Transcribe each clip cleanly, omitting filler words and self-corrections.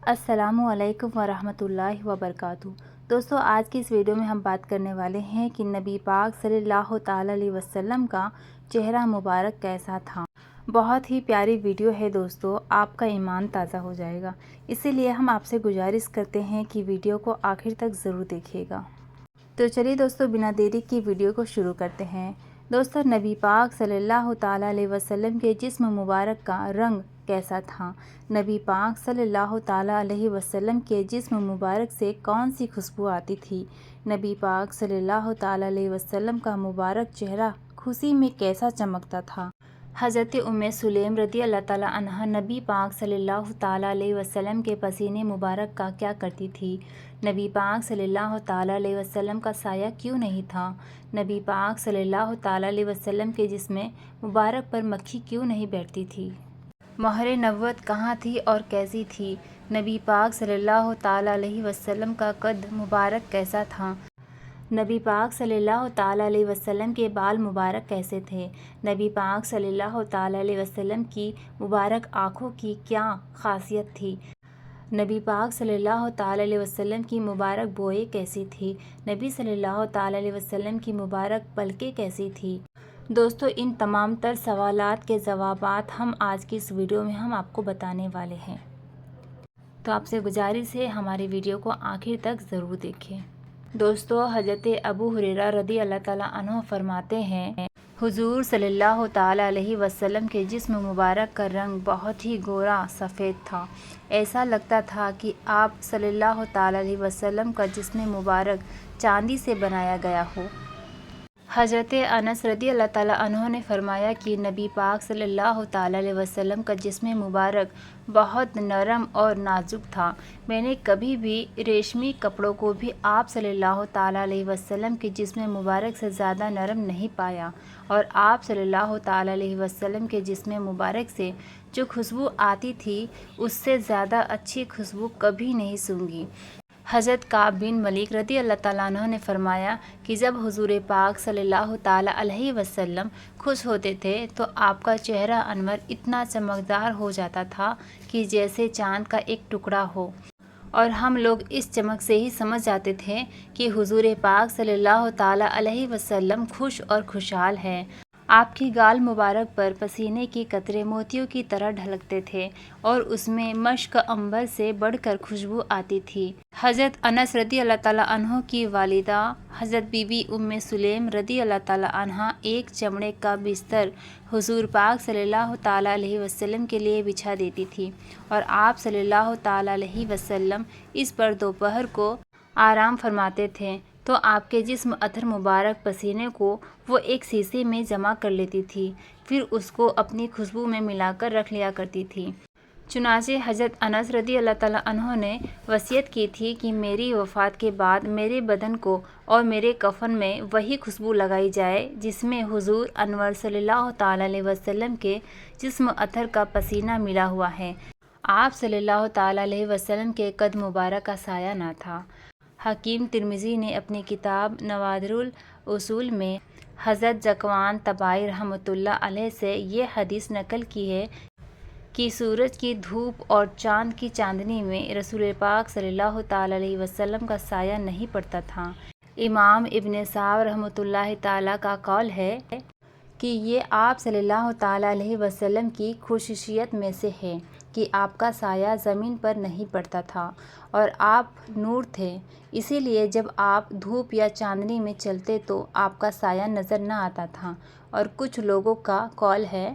السلام علیکم ورحمۃ اللہ وبرکاتہ۔ دوستو، آج کی اس ویڈیو میں ہم بات کرنے والے ہیں کہ نبی پاک صلی اللہ تعالی علیہ وسلم کا چہرہ مبارک کیسا تھا۔ بہت ہی پیاری ویڈیو ہے دوستو، آپ کا ایمان تازہ ہو جائے گا، اسی لیے ہم آپ سے گزارش کرتے ہیں کہ ویڈیو کو آخر تک ضرور دیکھیے گا۔ تو چلیے دوستو، بنا دیری کی ویڈیو کو شروع کرتے ہیں۔ دوستو، نبی پاک صلی اللہ تعالی علیہ وسلم کے جسم مبارک کا رنگ کیسا تھا؟ نبی پاک صلی اللہ تعالی علیہ وسلم کے جسم مبارک سے کون سی خوشبو آتی تھی؟ نبی پاک صلی اللہ تعالی علیہ وسلم کا مبارک چہرہ خوشی میں کیسا چمکتا تھا؟ حضرت سلیم رضی اللہ تعالی عنہا نبی پاک صلی اللہ تعالی علیہ وسلم کے پسینے مبارک کا کیا کرتی تھی؟ نبی پاک صلی اللہ تعالی علیہ وسلم کا سایہ کیوں نہیں تھا؟ نبی پاک صلی اللہ تعالی علیہ وسلم کے جسم مبارک پر مکھی کیوں نہیں بیٹھتی تھی؟ مہر نبوت کہاں تھی اور کیسی تھی؟ نبی پاک صلی اللہ تعالی علیہ وسلم کا قد مبارک کیسا تھا؟ نبی پاک صلی اللہ تعالی علیہ وسلم کے بال مبارک کیسے تھے؟ نبی پاک صلی اللہ تعالی علیہ وسلم کی مبارک آنکھوں کی کیا خاصیت تھی؟ نبی پاک صلی اللہ تعالی علیہ وسلم کی مبارک بوئیں کیسی تھی؟ نبی صلی اللہ تعالی علیہ وسلم کی مبارک پلکیں کیسی تھی؟ دوستو، ان تمام تر سوالات کے جوابات ہم آج کی اس ویڈیو میں ہم آپ کو بتانے والے ہیں، تو آپ سے گزارش ہے ہماری ویڈیو کو آخر تک ضرور دیکھیں۔ دوستو، حضرت ابو ہریرہ رضی اللہ تعالیٰ عنہ فرماتے ہیں، حضور صلی اللہ تعالی علیہ وسلم کے جسم مبارک کا رنگ بہت ہی گورا سفید تھا، ایسا لگتا تھا کہ آپ صلی اللہ تعالی علیہ وسلم کا جسم مبارک چاندی سے بنایا گیا ہو۔ حضرت انس رضی اللہ تعالیٰ عنہ نے فرمایا کہ نبی پاک صلی اللہ تعالی علیہ وسلم کا جسم مبارک بہت نرم اور نازک تھا، میں نے کبھی بھی ریشمی کپڑوں کو بھی آپ صلی اللہ تعالی علیہ وسلم کے جسم مبارک سے زیادہ نرم نہیں پایا، اور آپ صلی اللہ تعالی علیہ وسلم کے جسم مبارک سے جو خوشبو آتی تھی اس سے زیادہ اچھی خوشبو کبھی نہیں سونگھی۔ حضرت کعب بن مالک رضی اللہ تعالیٰ عنہ نے فرمایا کہ جب حضور پاک صلی اللہ تعالی علیہ وسلم خوش ہوتے تھے تو آپ کا چہرہ انور اتنا چمکدار ہو جاتا تھا کہ جیسے چاند کا ایک ٹکڑا ہو، اور ہم لوگ اس چمک سے ہی سمجھ جاتے تھے کہ حضور پاک صلی اللہ تعالی علیہ وسلم خوش اور خوشحال ہیں۔ آپ کی گال مبارک پر پسینے کی قطرے موتیوں کی طرح ڈھلکتے تھے اور اس میں مشک عنبر سے بڑھ کر خوشبو آتی تھی۔ حضرت انس رضی اللہ تعالیٰ عنہ کی والدہ حضرت بی بی سلیم رضی اللہ تعالیٰ عنہا ایک چمڑے کا بستر حضور پاک صلی اللہ تعالی علیہ وسلم کے لیے بچھا دیتی تھی، اور آپ صلی اللہ تعالی علیہ وسلم اس پر دوپہر کو آرام فرماتے تھے تو آپ کے جسم عطر مبارک پسینے کو وہ ایک سیسے میں جمع کر لیتی تھی، پھر اس کو اپنی خوشبو میں ملا کر رکھ لیا کرتی تھی۔ چنانچہ حضرت انس رضی اللہ تعالیٰ عنہ نے وصیت کی تھی کہ میری وفات کے بعد میرے بدن کو اور میرے کفن میں وہی خوشبو لگائی جائے جس میں حضور انور صلی اللہ تعالی علیہ وسلم کے جسم عطر کا پسینہ ملا ہوا ہے۔ آپ صلی اللہ تعالی علیہ وسلم کے قد مبارک کا سایہ نہ تھا۔ حکیم ترمذی نے اپنی کتاب نوادر الاصول میں حضرت ذکوان طبائی رحمۃ اللہ علیہ سے یہ حدیث نقل کی ہے کہ سورج کی دھوپ اور چاند کی چاندنی میں رسول پاک صلی اللہ تعالی علیہ وسلم کا سایہ نہیں پڑتا تھا۔ امام ابن سعد رحمۃ اللہ تعالی کا قول ہے کہ یہ آپ صلی اللہ تعالی علیہ وسلم کی خصوصیت میں سے ہے کہ آپ کا سایہ زمین پر نہیں پڑتا تھا، اور آپ نور تھے، اسی لیے جب آپ دھوپ یا چاندنی میں چلتے تو آپ کا سایہ نظر نہ آتا تھا۔ اور کچھ لوگوں کا قول ہے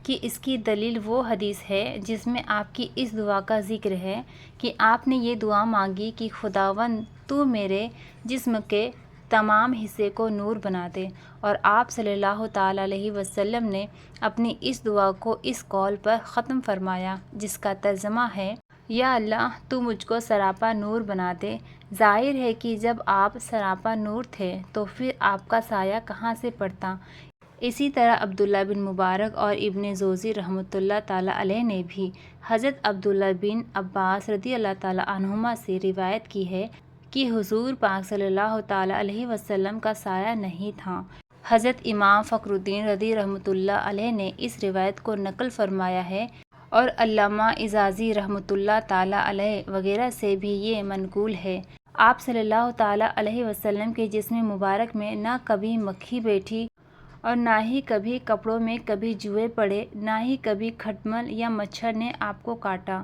کہ اس کی دلیل وہ حدیث ہے جس میں آپ کی اس دعا کا ذکر ہے کہ آپ نے یہ دعا مانگی کہ خداوند تو میرے جسم کے تمام حصے کو نور بنا دے، اور آپ صلی اللہ تعالی علیہ وسلم نے اپنی اس دعا کو اس قول پر ختم فرمایا جس کا ترجمہ ہے، یا اللہ تو مجھ کو سراپا نور بنا دے۔ ظاہر ہے کہ جب آپ سراپا نور تھے تو پھر آپ کا سایہ کہاں سے پڑتا۔ اسی طرح عبداللہ بن مبارک اور ابن جوزی رحمۃ اللہ تعالی علیہ نے بھی حضرت عبداللہ بن عباس رضی اللہ تعالی عنہما سے روایت کی ہے کہ حضور پاک صلی اللہ تعالی علیہ وسلم کا سایہ نہیں تھا۔ حضرت امام فخر الدین رضی رحمۃ اللہ علیہ نے اس روایت کو نقل فرمایا ہے اور علامہ اعجازی رحمۃ اللہ تعالیٰ علیہ وغیرہ سے بھی یہ منقول ہے۔ آپ صلی اللہ تعالیٰ علیہ وسلم کے جسم مبارک میں نہ کبھی مکھی بیٹھی اور نہ ہی کبھی کپڑوں میں کبھی جوئے پڑے، نہ ہی کبھی کھٹمل یا مچھر نے آپ کو کاٹا۔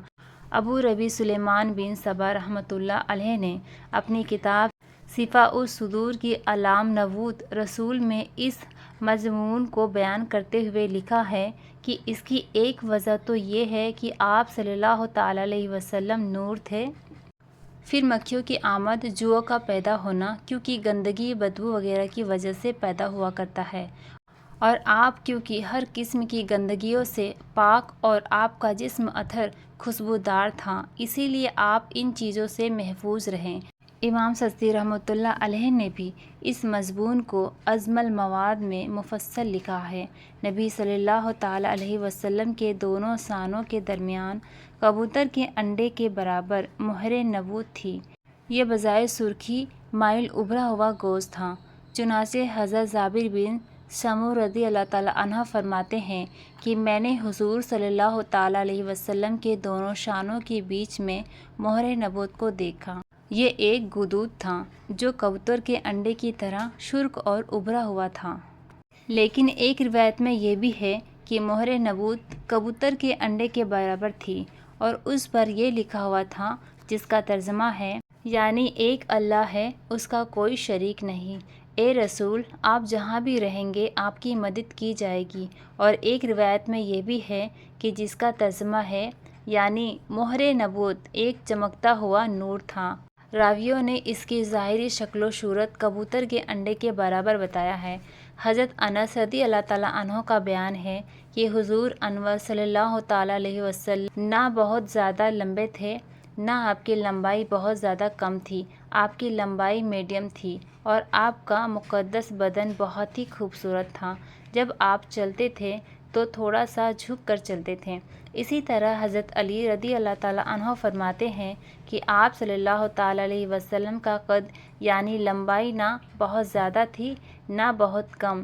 ابو ربیع سلیمان بن سبا رحمۃ اللہ علیہ نے اپنی کتاب شفاء الصدور کی علام نبوت رسول میں اس مضمون کو بیان کرتے ہوئے لکھا ہے کہ اس کی ایک وجہ تو یہ ہے کہ آپ صلی اللہ تعالیٰ علیہ وسلم نور تھے، پھر مکھیوں کی آمد، جوؤں کا پیدا ہونا، کیونکہ گندگی، بدبو وغیرہ کی وجہ سے پیدا ہوا کرتا ہے، اور آپ کیونکہ ہر قسم کی گندگیوں سے پاک اور آپ کا جسم عطر خوشبودار تھا، اسی لیے آپ ان چیزوں سے محفوظ رہیں۔ امام سجدی رحمۃ اللہ علیہ نے بھی اس مضمون کو عزم المواد میں مفصل لکھا ہے۔ نبی صلی اللہ تعالیٰ علیہ وسلم کے دونوں شانوں کے درمیان کبوتر کے انڈے کے برابر مہر نبوت تھی۔ یہ بجائے سرخی مائل ابھرا ہوا گوشت تھا۔ چنانچہ حضرت جابر بن سمرہ رضی اللہ تعالیٰ عنہ فرماتے ہیں کہ میں نے حضور صلی اللہ تعالیٰ علیہ وسلم کے دونوں شانوں کے بیچ میں مہر نبوت کو دیکھا۔ یہ ایک گودود تھا جو کبوتر کے انڈے کی طرح سرخ اور ابھرا ہوا تھا۔ لیکن ایک روایت میں یہ بھی ہے کہ مہر نبوت کبوتر کے انڈے کے برابر تھی اور اس پر یہ لکھا ہوا تھا، جس کا ترجمہ ہے، یعنی ایک اللہ ہے، اس کا کوئی شریک نہیں۔ اے رسول، آپ جہاں بھی رہیں گے آپ کی مدد کی جائے گی۔ اور ایک روایت میں یہ بھی ہے کہ جس کا ترجمہ ہے، یعنی مہر نبوت ایک چمکتا ہوا نور تھا۔ راویوں نے اس کی ظاہری شکل و صورت کبوتر کے انڈے کے برابر بتایا ہے۔ حضرت انس رضی اللہ تعالیٰ عنہ کا بیان ہے کہ حضور انور صلی اللہ تعالیٰ علیہ وسلم نہ بہت زیادہ لمبے تھے، نہ آپ کی لمبائی بہت زیادہ کم تھی، آپ کی لمبائی میڈیم تھی، اور آپ کا مقدس بدن بہت ہی خوبصورت تھا۔ جب آپ چلتے تھے تو تھوڑا سا جھک کر چلتے تھے۔ اسی طرح حضرت علی رضی اللہ تعالیٰ عنہ فرماتے ہیں کہ آپ صلی اللہ تعالیٰ علیہ وسلم کا قد یعنی لمبائی نہ بہت زیادہ تھی نہ بہت کم۔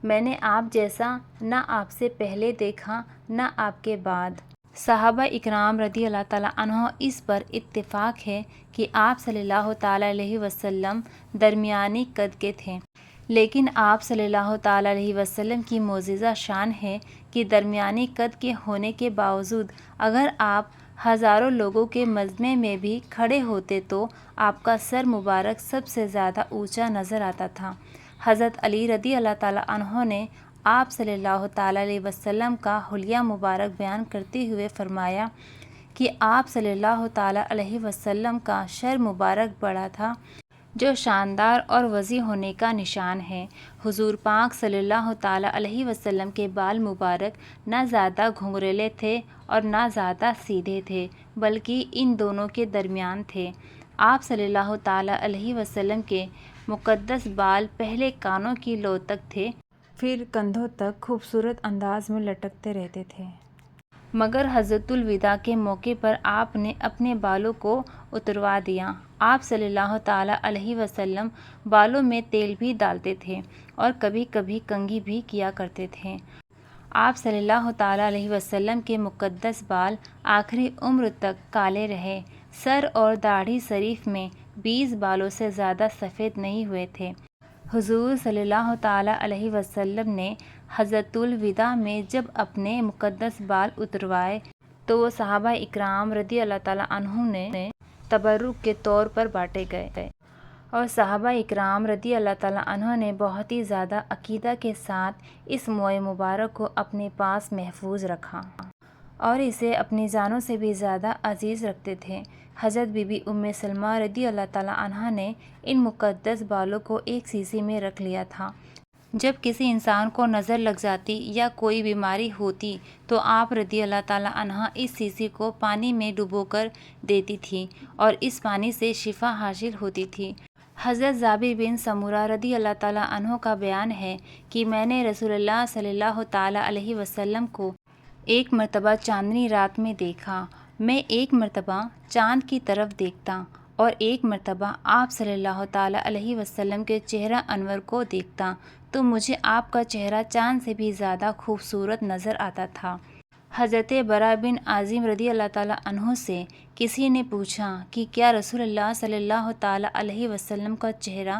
میں نے آپ جیسا نہ آپ سے پہلے دیکھا نہ آپ کے بعد۔ صحابہ اکرام رضی اللہ تعالیٰ عنہ اس پر اتفاق ہے کہ آپ صلی اللہ تعالیٰ علیہ وسلم درمیانی قد کے تھے، لیکن آپ صلی اللہ تعالیٰ علیہ وسلم کی معجزہ شان ہے کہ درمیانی قد کے ہونے کے باوجود اگر آپ ہزاروں لوگوں کے مجمع میں بھی کھڑے ہوتے تو آپ کا سر مبارک سب سے زیادہ اونچا نظر آتا تھا۔ حضرت علی رضی اللہ تعالیٰ عنہ نے آپ صلی اللہ تعالیٰ علیہ وسلم کا حلیہ مبارک بیان کرتے ہوئے فرمایا کہ آپ صلی اللہ تعالیٰ علیہ وسلم کا سر مبارک بڑا تھا، جو شاندار اور وسیع ہونے کا نشان ہے۔ حضور پاک صلی اللہ تعالیٰ علیہ وسلم کے بال مبارک نہ زیادہ گھنگریلے تھے اور نہ زیادہ سیدھے تھے، بلکہ ان دونوں کے درمیان تھے۔ آپ صلی اللہ تعالیٰ علیہ وسلم کے مقدس بال پہلے کانوں کی لو تک تھے، پھر کندھوں تک خوبصورت انداز میں لٹکتے رہتے تھے۔ مگر حجۃ الوداع کے موقع پر آپ نے اپنے بالوں کو اتروا دیا۔ آپ صلی اللہ تعالیٰ علیہ وسلم بالوں میں تیل بھی ڈالتے تھے اور کبھی کبھی کنگھی بھی کیا کرتے تھے۔ آپ صلی اللہ تعالیٰ علیہ وسلم کے مقدس بال آخری عمر تک کالے رہے۔ سر اور داڑھی شریف میں 20 بالوں سے زیادہ سفید نہیں ہوئے تھے۔ حضور صلی اللہ تعالیٰ علیہ وسلم نے حجۃ الوداع میں جب اپنے مقدس بال اتروائے تو وہ صحابہ اکرام رضی اللہ تعالیٰ عنہ نے تبرک کے طور پر بانٹے گئے، اور صحابہ اکرام رضی اللہ تعالیٰ عنہ نے بہت ہی زیادہ عقیدہ کے ساتھ اس موئے مبارک کو اپنے پاس محفوظ رکھا اور اسے اپنی جانوں سے بھی زیادہ عزیز رکھتے تھے۔ حضرت بی بی ام سلمہ رضی اللہ تعالیٰ عنہا نے ان مقدس بالوں کو ایک شیشی میں رکھ لیا تھا۔ جب کسی انسان کو نظر لگ جاتی یا کوئی بیماری ہوتی تو آپ رضی اللہ تعالیٰ عنہا اس شیشی کو پانی میں ڈبو کر دیتی تھی اور اس پانی سے شفا حاصل ہوتی تھی۔ حضرت جابر بن سمرہ رضی اللہ تعالیٰ عنہ کا بیان ہے کہ میں نے رسول اللہ صلی اللہ تعالیٰ علیہ وسلم کو ایک مرتبہ چاندنی رات میں دیکھا۔ میں ایک مرتبہ چاند کی طرف دیکھتا اور ایک مرتبہ آپ صلی اللہ تعالیٰ علیہ وسلم کے چہرہ انور کو دیکھتا تو مجھے آپ کا چہرہ چاند سے بھی زیادہ خوبصورت نظر آتا تھا۔ حضرت برا بن عازم رضی اللہ تعالیٰ عنہ سے کسی نے پوچھا کہ کیا رسول اللہ صلی اللہ تعالیٰ علیہ وسلم کا چہرہ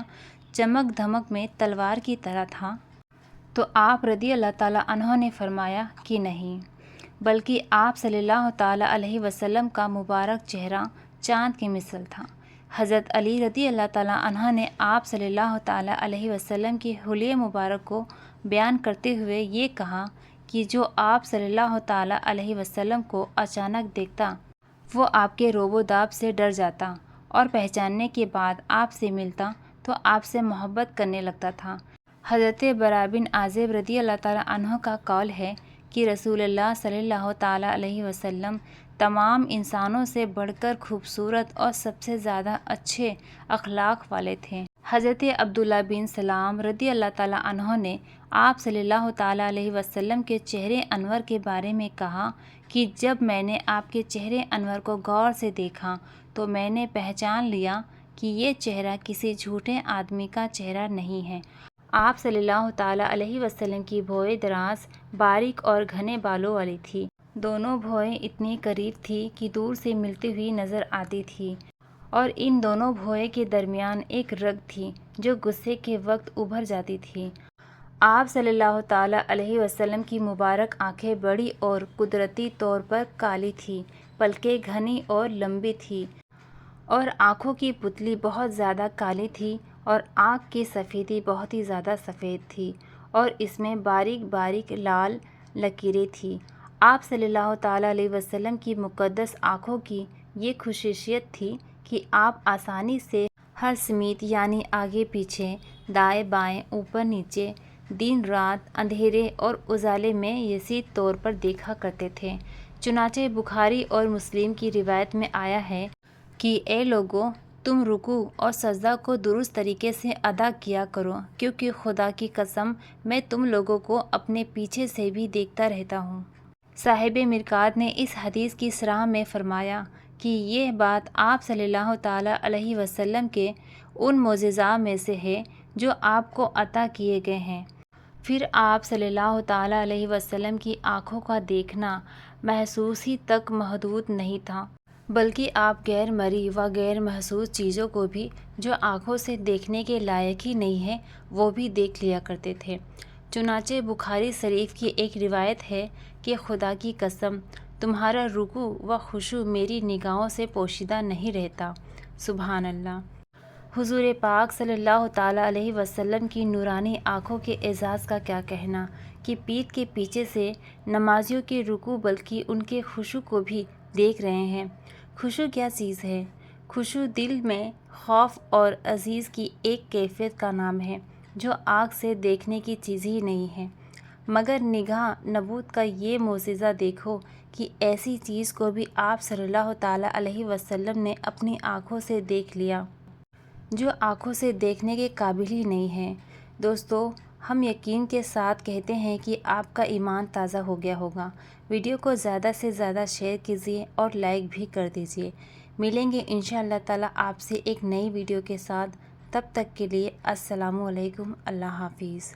چمک دھمک میں تلوار کی طرح تھا؟ تو آپ رضی اللہ تعالیٰ عنہ نے فرمایا کہ نہیں، بلکہ آپ صلی اللہ تعالیٰ علیہ وسلم کا مبارک چہرہ چاند کی مثل تھا۔ حضرت علی رضی اللہ تعالیٰ عنہ نے آپ صلی اللہ تعالیٰ علیہ وسلم کی حلیہ مبارک کو بیان کرتے ہوئے یہ کہا کہ جو آپ صلی اللہ تعالیٰ علیہ وسلم کو اچانک دیکھتا وہ آپ کے روب و داب سے ڈر جاتا اور پہچاننے کے بعد آپ سے ملتا تو آپ سے محبت کرنے لگتا تھا۔ حضرت برا بن عازب رضی اللہ تعالیٰ عنہ کا قول ہے کہ رسول اللہ صلی اللہ تعالیٰ علیہ وسلم تمام انسانوں سے بڑھ کر خوبصورت اور سب سے زیادہ اچھے اخلاق والے تھے۔ حضرت عبداللہ بن سلام رضی اللہ تعالیٰ عنہ نے آپ صلی اللہ تعالیٰ علیہ وسلم کے چہرے انور کے بارے میں کہا کہ جب میں نے آپ کے چہرے انور کو غور سے دیکھا تو میں نے پہچان لیا کہ یہ چہرہ کسی جھوٹے آدمی کا چہرہ نہیں ہے۔ آپ صلی اللہ تعالیٰ علیہ وسلم کی بھویں دراز، باریک اور گھنے بالوں والی تھی۔ دونوں بھویں اتنی قریب تھی کہ دور سے ملتی ہوئی نظر آتی تھی، اور ان دونوں بھویں کے درمیان ایک رگ تھی جو غصے کے وقت ابھر جاتی تھی۔ آپ صلی اللہ تعالیٰ علیہ وسلم کی مبارک آنکھیں بڑی اور قدرتی طور پر کالی تھیں، پلکیں گھنی اور لمبی تھیں، اور آنکھوں کی پتلی بہت زیادہ کالی تھی اور آنکھ کی سفیدی بہت ہی زیادہ سفید تھی، اور اس میں باریک باریک لال لکیریں تھیں۔ آپ صلی اللہ تعالیٰ علیہ وسلم کی مقدس آنکھوں کی یہ خصوصیت تھی کہ آپ آسانی سے ہر سمت یعنی آگے پیچھے، دائیں بائیں، اوپر نیچے، دن رات، اندھیرے اور اجالے میں یسیع طور پر دیکھا کرتے تھے۔ چنانچہ بخاری اور مسلم کی روایت میں آیا ہے کہ اے لوگو، تم رکوع اور سجدہ کو درست طریقے سے ادا کیا کرو، کیونکہ خدا کی قسم میں تم لوگوں کو اپنے پیچھے سے بھی دیکھتا رہتا ہوں۔ صاحب مرقات نے اس حدیث کی شرح میں فرمایا کہ یہ بات آپ صلی اللہ تعالیٰ علیہ وسلم کے ان معجزات میں سے ہے جو آپ کو عطا کیے گئے ہیں۔ پھر آپ صلی اللہ تعالیٰ علیہ وسلم کی آنکھوں کا دیکھنا محسوس ہی تک محدود نہیں تھا، بلکہ آپ غیر مرئی و غیر محسوس چیزوں کو بھی جو آنکھوں سے دیکھنے کے لائق ہی نہیں ہے وہ بھی دیکھ لیا کرتے تھے۔ چنانچہ بخاری شریف کی ایک روایت ہے کہ خدا کی قسم تمہارا رکوع و خشوع میری نگاہوں سے پوشیدہ نہیں رہتا۔ سبحان اللہ۔ حضور پاک صلی اللہ تعالیٰ علیہ وسلم کی نورانی آنکھوں کے اعزاز کا کیا کہنا کہ پیٹھ کے پیچھے سے نمازیوں کے رکوع بلکہ ان کے خشوع کو بھی دیکھ رہے ہیں۔ خشوع کیا چیز ہے؟ خشوع دل میں خوف اور عزیز کی ایک کیفیت کا نام ہے جو آنکھ سے دیکھنے کی چیز ہی نہیں ہے، مگر نگاہ نبوت کا یہ معجزہ دیکھو کہ ایسی چیز کو بھی آپ صلی اللہ تعالیٰ علیہ وسلم نے اپنی آنکھوں سے دیکھ لیا جو آنکھوں سے دیکھنے کے قابل ہی نہیں ہے۔ دوستو، ہم یقین کے ساتھ کہتے ہیں کہ آپ کا ایمان تازہ ہو گیا ہوگا۔ ویڈیو کو زیادہ سے زیادہ شیئر کیجیے اور لائک بھی کر دیجیے۔ ملیں گے انشاءاللہ تعالیٰ آپ سے ایک نئی ویڈیو کے ساتھ، تب تک کے لیے السلام علیکم، اللہ حافظ۔